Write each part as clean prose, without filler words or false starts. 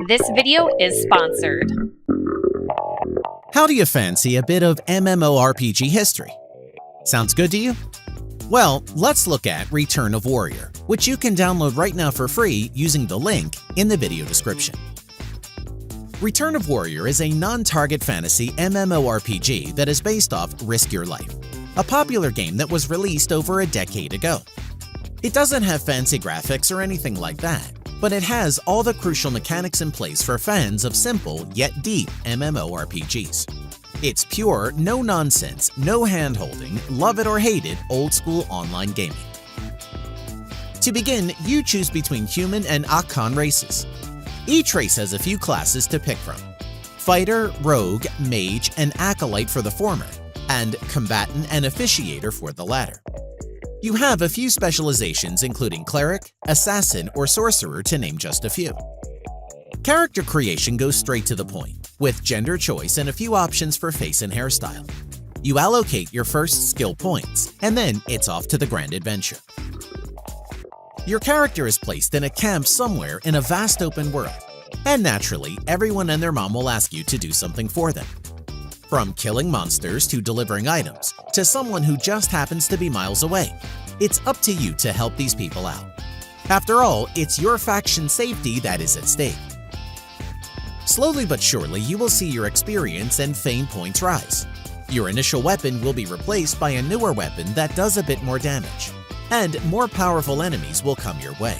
This video is sponsored. How do you fancy a bit of MMORPG history? Sounds good to you? Well, let's look at Return of Warrior, which you can download right now for free using the link in the video description. Return of Warrior is a non-target fantasy MMORPG that is based off Risk Your Life, a popular game that was released over a decade ago. It doesn't have fancy graphics or anything like that, but it has all the crucial mechanics in place for fans of simple yet deep MMORPGs. It's pure, no-nonsense, no hand-holding, love it or hate it old-school online gaming. To begin, you choose between human and Akan races. Each race has a few classes to pick from: Fighter, Rogue, Mage, and Acolyte for the former, and Combatant and Officiator for the latter. You have a few specializations including Cleric, Assassin, or Sorcerer to name just a few. Character creation goes straight to the point, with gender choice and a few options for face and hairstyle. You allocate your first skill points, and then it's off to the grand adventure. Your character is placed in a camp somewhere in a vast open world, and naturally, everyone and their mom will ask you to do something for them. From killing monsters to delivering items, to someone who just happens to be miles away, it's up to you to help these people out. After all, it's your faction's safety that is at stake. Slowly but surely, you will see your experience and fame points rise. Your initial weapon will be replaced by a newer weapon that does a bit more damage, and more powerful enemies will come your way.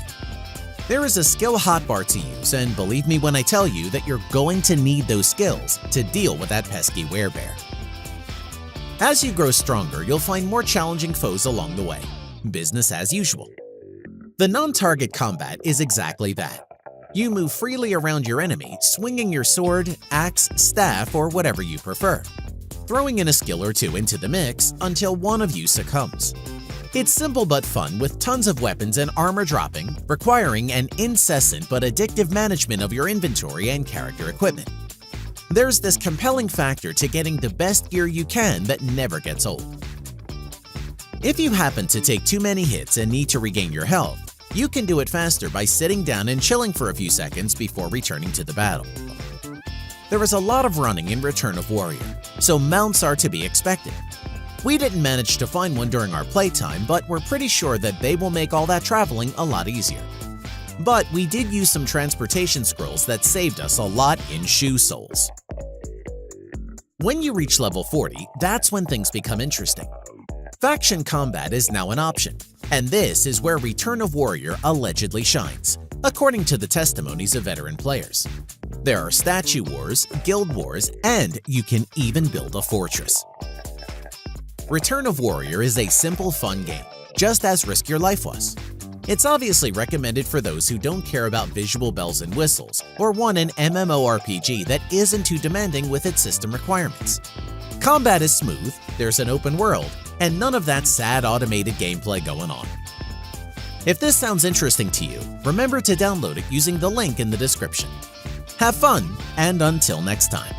There is a skill hotbar to use, and believe me when I tell you that you're going to need those skills to deal with that pesky werebear. As you grow stronger, you'll find more challenging foes along the way. Business as usual. The non-target combat is exactly that. You move freely around your enemy, swinging your sword, axe, staff, or whatever you prefer, throwing in a skill or two into the mix until one of you succumbs. It's simple but fun, with tons of weapons and armor dropping, requiring an incessant but addictive management of your inventory and character equipment. There's this compelling factor to getting the best gear you can that never gets old. If you happen to take too many hits and need to regain your health, you can do it faster by sitting down and chilling for a few seconds before returning to the battle. There is a lot of running in Return of Warrior, so mounts are to be expected. We didn't manage to find one during our playtime, but we're pretty sure that they will make all that traveling a lot easier. But we did use some transportation scrolls that saved us a lot in shoe soles. When you reach level 40, that's when things become interesting. Faction combat is now an option, and this is where Return of Warrior allegedly shines, according to the testimonies of veteran players. There are statue wars, guild wars, and you can even build a fortress. Return of Warrior is a simple, fun game, just as Risk Your Life was. It's obviously recommended for those who don't care about visual bells and whistles or want an MMORPG that isn't too demanding with its system requirements. Combat is smooth, there's an open world, and none of that sad automated gameplay going on. If this sounds interesting to you, remember to download it using the link in the description. Have fun, and until next time.